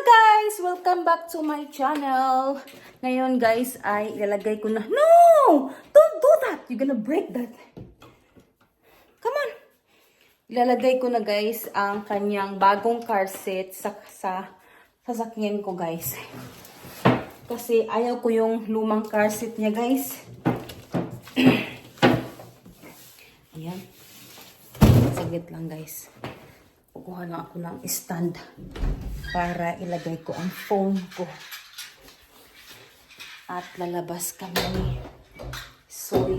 guys! Welcome back to my channel. Ngayon guys ay ilalagay ko na. No! Don't do that! You're gonna break that. Come on! Ilalagay ko na guys ang kanyang bagong car seat sa sasakyan ko guys. Kasi ayaw ko yung lumang car seat niya guys. Ayan. Saglit lang guys. Kukuha lang ako ng stand para ilagay ko ang phone ko. At lalabas kami. Sorry.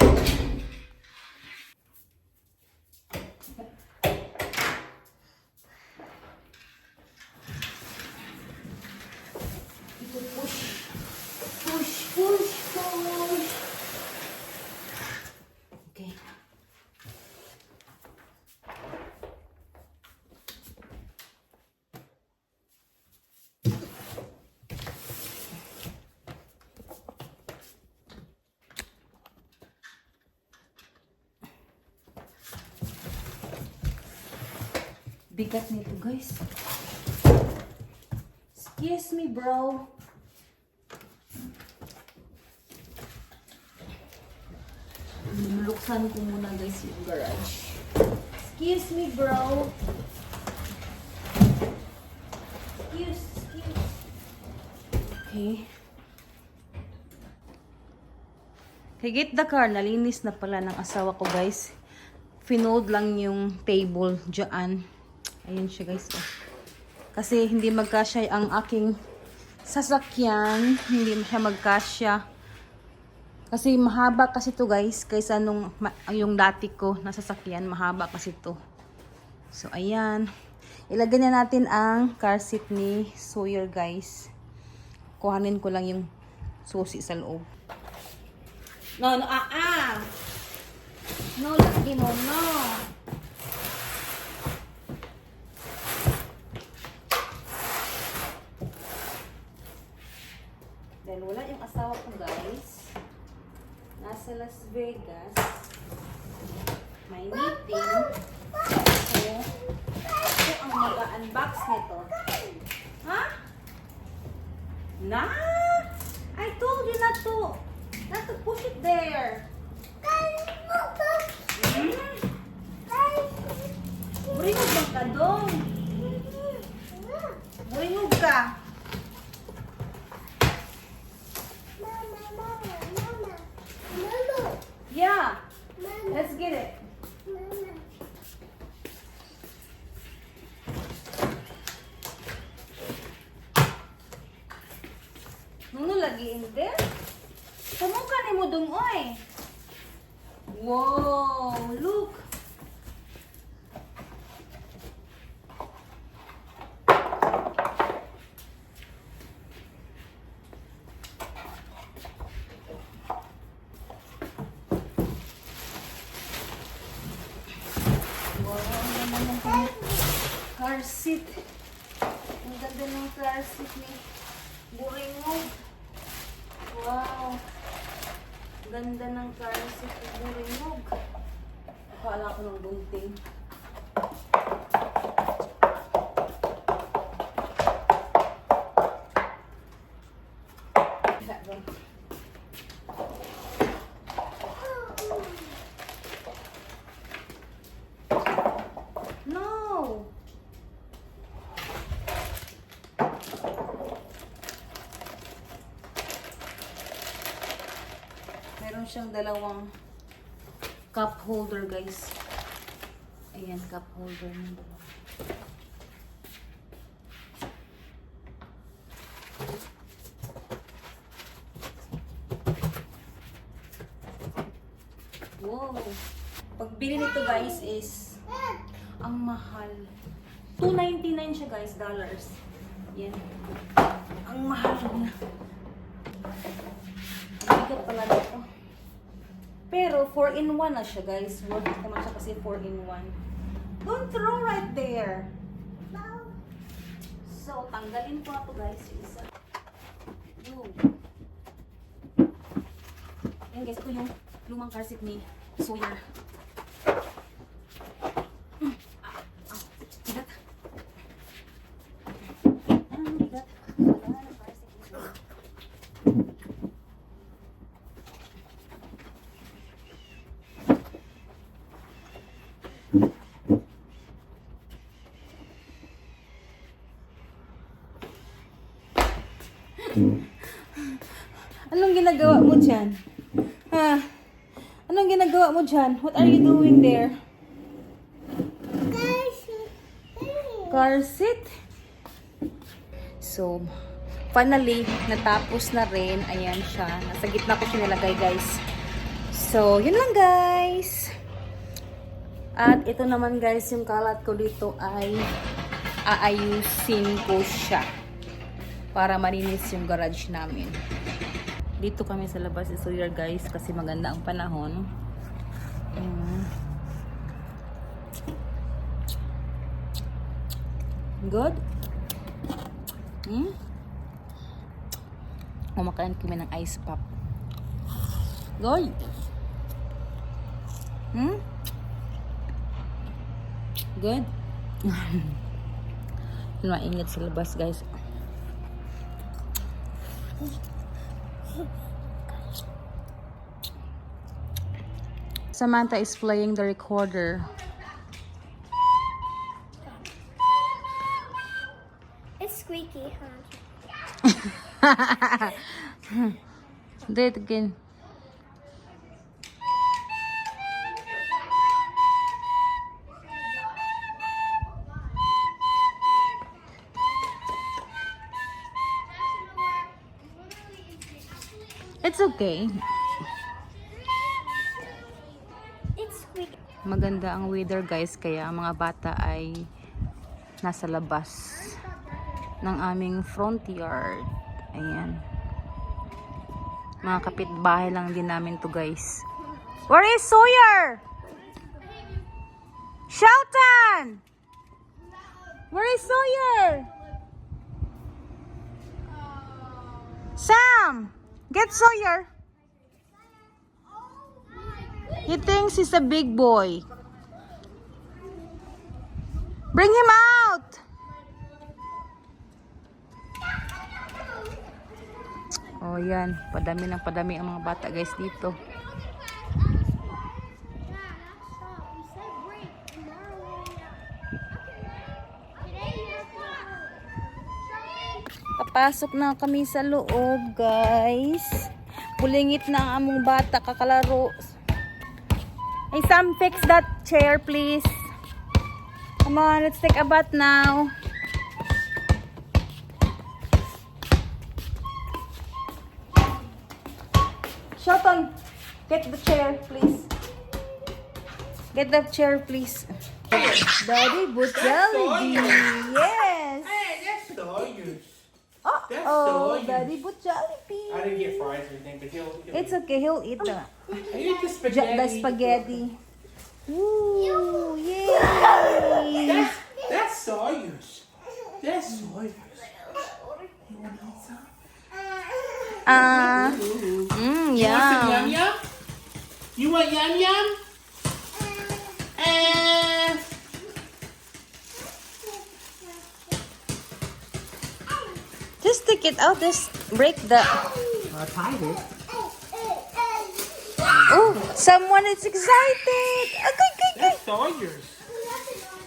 Push. Okay. Bigat nito guys. Excuse me bro. Luluksan ko muna guys yung garage. Excuse me bro. Excuse. Okay. Higit the car, nalinis na pala ng asawa ko guys. Finold lang yung table dyan. Ayun siya guys. Oh. Kasi hindi magkasya ang aking sasakyan. Hindi siya magkasya. Kasi mahaba kasi to guys. Kaysa nung yung dati ko na sasakyan. Mahaba kasi to. So ayan. Ilagay na natin ang car seat ni Sawyer guys. Kuhanin ko lang yung susi sa loob. No, lagi mo, no. Dahil wala yung asawa ko guys. Nasa Las Vegas. May meeting. So, ito ang mag-unbox nito. Ha? I told you not to push it there. Buringog bang ka doon? Buringog ka. Yeah. Let's get it. Nuno lagi in there? Kamuka ni mo dong oy. Wow, look. Car seat. Ang ganda ng car seat ni Buringog. Wow. Ganda ng car seat ni Buringog. Akala ko ng gunting. Meron siyang dalawang cup holder guys. Ayan, cup holder ng dalawa. Wow! Pagbili nito guys is ang mahal. $2.99 siya guys, dollars. Yan. Ang mahal niya. Bigat pala nito. Pero 4-in-1 na siya guys. Worth it naman siya kasi 4-in-1. Don't throw right there. So, tanggalin ko na to guys. Yung isa. Ayan guys, ito yung lumang car seat ni Sawyer. Bigat. Bigat. Anong ginagawa mo dyan? Ha? Anong ginagawa mo dyan? What are you doing there? Car seat. So, finally, natapos na rin. Ayan siya. Nasa gitna ko siya nilagay, guys. So, yun lang, guys. At ito naman, guys, yung kalat ko dito ay aayusin ko siya para malinis yung garage namin. Dito kami sa labas ni Sawyer, guys, kasi maganda ang panahon. Good. Kumakain kami ng ice pop. Good. Good. Mainit sa labas, guys. Samantha is playing the recorder. It's squeaky, huh? Do it again. It's okay. It's squeaky. Maganda ang weather, guys, kaya ang mga bata ay nasa labas ng aming front yard. Ayan. Mga kapitbahay lang din namin to, guys. Where is Sawyer? Shelton! Where is Sawyer? Sam! Get Sawyer! He thinks he's a big boy. Bring him out! Oh, yan. Padami ng padami ang mga bata, guys, dito. Papasok na kami sa loob, guys. Pulingit na ang among bata kakalaro. Hey, Sam, fix that chair, please. Come on, let's take a bath now. Shelton, get the chair, please. Get the chair, please. Daddy, but Jollibee. Yes. Hey, that's Sawyer's. That's Oh, Sawyer's. Daddy, but Jollibee. I didn't get fries or anything, but he'll It's okay, he'll eat the, I ate the spaghetti. the spaghetti. Ooh, yay. That's Sawyer's. That's Sawyer's. You want to eat some? Yum. You want some yum yum? You want yum yum? Just take it out, just break the... I tied it. Oh, someone is excited. Okay. That's Sawyer's.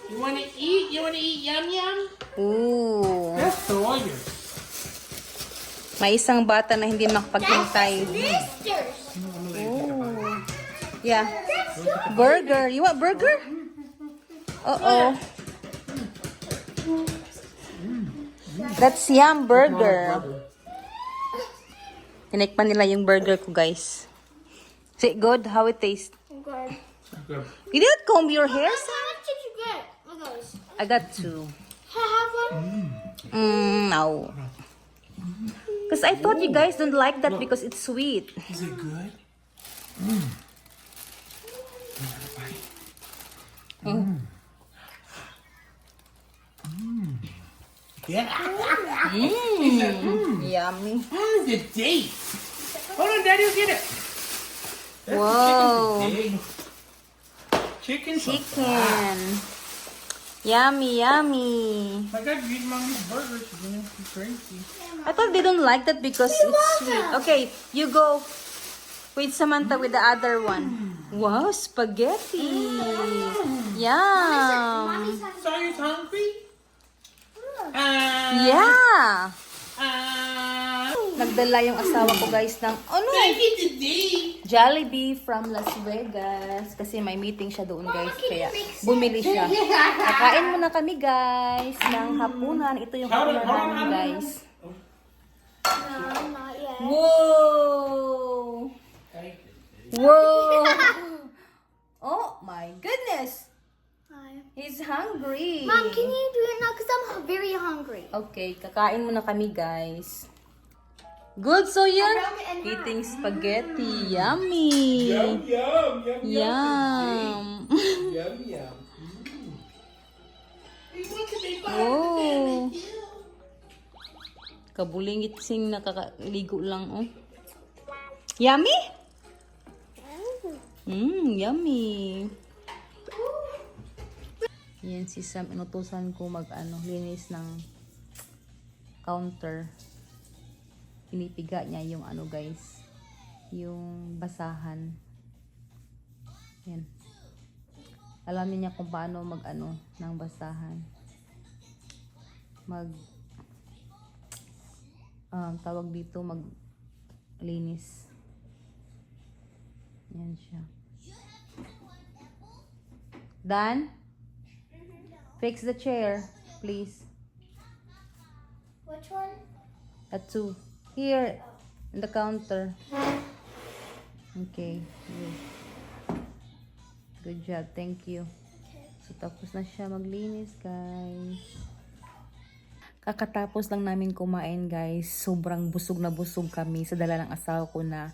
You want to eat? You want to eat yum yum? Ooh. That's Sawyer's. May isang bata na hindi makapaghintay. Ooh. Yeah. Burger. You want burger? Uh-oh. That's Yum Burger. Tinikpan nila yung burger ko, guys. Is it good? How it tastes? Good. Good. You didn't comb your hair, How Sam? much did you get? Look at this. I got two. Have one? No. Because I thought you guys don't like that because it's sweet. Is it good? Yeah. Yummy. How's the date? Hold on, Daddy will get it. That's Whoa. Chicken. Chicken. Yummy, yummy. My God, you're eating Mommy's burgers. You're going to be crazy. I thought they don't like that because it's sweet. Okay, you go with Samantha with the other one. Wow, spaghetti. Yum. Sawyer's hungry? Yeah. Nagdala yung asawa ko guys ng Thank you today. Jollibee from Las Vegas. Kasi may meeting siya doon guys. Kaya bumili siya. Kakain muna kami guys ng hapunan. Ito yung hapunan namin guys. No, not yet. Whoa! Whoa! Oh my goodness! Hi. He's hungry. Mom, can you do it now? Because I'm very hungry. Okay, kakain muna kami guys. Good, so yun. Around it and Eating spaghetti. Yummy. Yum, yum, yum, Yum. Yum, yum. You want to be Oh. Kabulingit sing nakakaligo lang, oh. Yummy? Yummy. Yan si Sam, inutusan ko linis ng counter. Pinipiga niya yung guys, yung basahan. Yan. Alam niya kung paano ng basahan. Tawag dito maglinis. Yan siya. Dan? Fix the chair, please. Which one? At 2. Here, in the counter. Okay. Good job. Thank you. So, tapos na siya maglinis, guys. Kakatapos lang namin kumain, guys. Sobrang busog na busog kami sa dala ng asawa ko na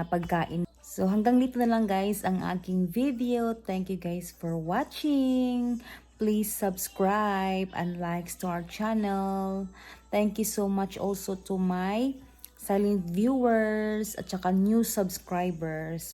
pagkain. So, hanggang dito na lang, guys, ang aking video. Thank you, guys, for watching. Please subscribe and likes to our channel. Thank you so much also to my silent viewers at saka new subscribers.